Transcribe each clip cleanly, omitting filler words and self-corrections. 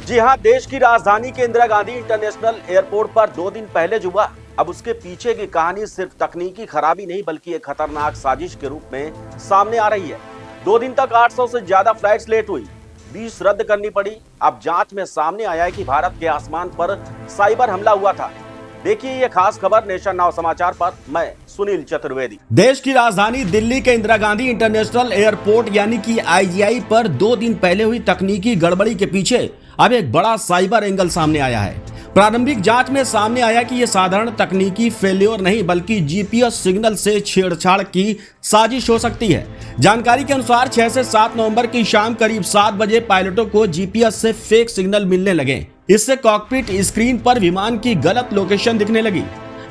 जी हां, देश की राजधानी के इंदिरा गांधी इंटरनेशनल एयरपोर्ट पर 2 दिन पहले जो हुआ, अब उसके पीछे की कहानी सिर्फ तकनीकी खराबी नहीं बल्कि एक खतरनाक साजिश के रूप में सामने आ रही है। 2 दिन तक 800 से ज्यादा फ्लाइट्स लेट हुई, 20 रद्द करनी पड़ी। अब जांच में सामने आया है कि भारत के आसमान पर साइबर हमला हुआ था। देखिए ये खास खबर नेशन नाउ समाचार पर, मैं सुनील चतुर्वेदी। देश की राजधानी दिल्ली के इंदिरा गांधी इंटरनेशनल एयरपोर्ट यानी कि IGI पर 2 दिन पहले हुई तकनीकी गड़बड़ी के पीछे अब एक बड़ा साइबर एंगल सामने आया है। प्रारंभिक जांच में सामने आया कि यह साधारण तकनीकी फेल्योर नहीं बल्कि GPS सिग्नल से छेड़छाड़ की साजिश हो सकती है। जानकारी के अनुसार 6 से 7 नवंबर की शाम करीब 7 बजे पायलटों को GPS से फेक सिग्नल मिलने लगे। इससे कॉकपिट स्क्रीन पर विमान की गलत लोकेशन दिखने लगी।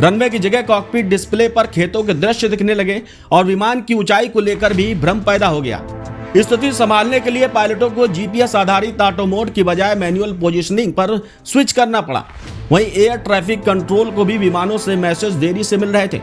रनवे की जगह कॉकपिट डिस्प्ले पर खेतों के दृश्य दिखने लगे और विमान की ऊंचाई को लेकर भी भ्रम पैदा हो गया। स्थिति संभालने के लिए पायलटों को GPS आधारित ऑटो मोड की बजाय मैनुअल पोजीशनिंग पर स्विच करना पड़ा। वहीं एयर ट्रैफिक कंट्रोल को भी विमानों से मैसेज देरी से मिल रहे थे।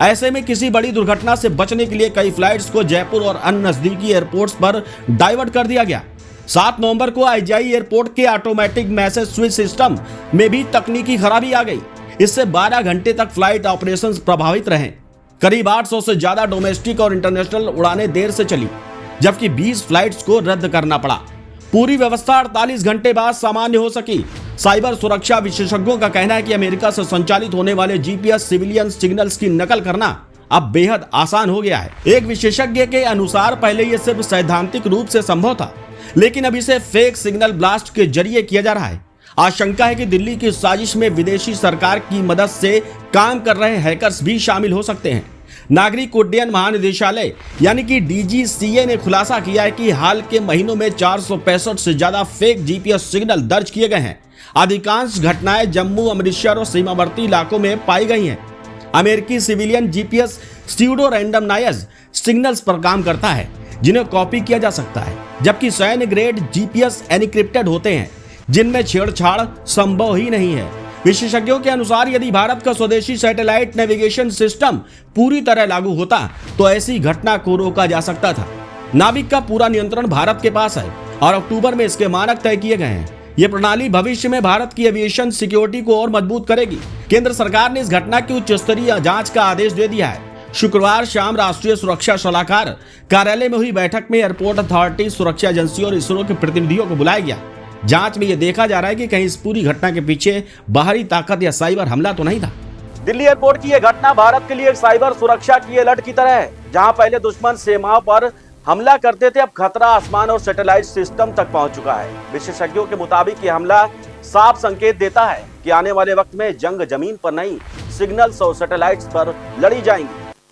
ऐसे में किसी बड़ी दुर्घटना से बचने के लिए कई फ्लाइट्स को जयपुर और अन्य नजदीकी एयरपोर्ट्स पर डाइवर्ट कर दिया गया। 7 नवंबर को IGI एयरपोर्ट के ऑटोमेटिक मैसेज स्विच सिस्टम में भी तकनीकी खराबी आ गई। इससे 12 घंटे तक फ्लाइट ऑपरेशंस प्रभावित रहे। करीब 800 से ज्यादा डोमेस्टिक और इंटरनेशनल उड़ानें देर से चली, जबकि 20 फ्लाइट्स को रद्द करना पड़ा। पूरी व्यवस्था 48 घंटे बाद सामान्य हो सकी। साइबर सुरक्षा विशेषज्ञों का कहना है कि अमेरिका से संचालित होने वाले GPS सिविलियन सिग्नल्स की नकल करना अब बेहद आसान हो गया है। एक विशेषज्ञ के अनुसार पहले यह सिर्फ सैद्धांतिक रूप से संभव था, लेकिन अब इसे फेक सिग्नल ब्लास्ट के जरिए किया जा रहा है। आशंका है कि दिल्ली की साजिश में विदेशी सरकार की मदद से काम कर रहे हैकर्स भी शामिल हो सकते हैं। नागरिक उड्डयन महानिदेशालय यानी कि DGCA ने खुलासा किया है कि हाल के महीनों में 465 से ज्यादा फेक GPS सिग्नल दर्ज किए गए हैं। अधिकांश घटनाएं जम्मू, अमृतसर और सीमावर्ती इलाकों में पाई गई हैं। अमेरिकी सिविलियन GPS स्यूडो रैंडमनाइज सिग्नल्स पर काम करता है, जिन्हें कॉपी किया जा सकता है, जबकि सैन्य ग्रेड GPS एन्क्रिप्टेड होते हैं, जिनमें छेड़छाड़ संभव ही नहीं है। विशेषज्ञों के अनुसार यदि भारत का स्वदेशी सैटेलाइट नेविगेशन सिस्टम पूरी तरह लागू होता तो ऐसी घटना को रोका जा सकता था। नाविक का पूरा नियंत्रण भारत के पास है और अक्टूबर में इसके मानक तय किए गए हैं। ये प्रणाली भविष्य में भारत की एविएशन सिक्योरिटी को और मजबूत करेगी। केंद्र सरकार ने इस घटना की उच्च स्तरीय जांच का आदेश दे दिया है। शुक्रवार शाम राष्ट्रीय सुरक्षा सलाहकार कार्यालय में हुई बैठक में एयरपोर्ट अथॉरिटी, सुरक्षा एजेंसी और इसरो के प्रतिनिधियों को बुलाया गया। जांच में यह देखा जा रहा है कि कहीं इस पूरी घटना के पीछे बाहरी ताकत या साइबर हमला तो नहीं था। दिल्ली एयरपोर्ट की यह घटना भारत के लिए एक साइबर सुरक्षा की अलर्ट की तरह है। जहां पहले दुश्मन सीमाओं पर हमला करते थे, अब खतरा आसमान और सैटेलाइट सिस्टम तक पहुंच चुका है। विशेषज्ञों के मुताबिक यह हमला साफ संकेत देता है कि आने वाले वक्त में जंग जमीन पर नहीं, सिग्नल्स और सैटेलाइट्स पर लड़ी जाएंगी।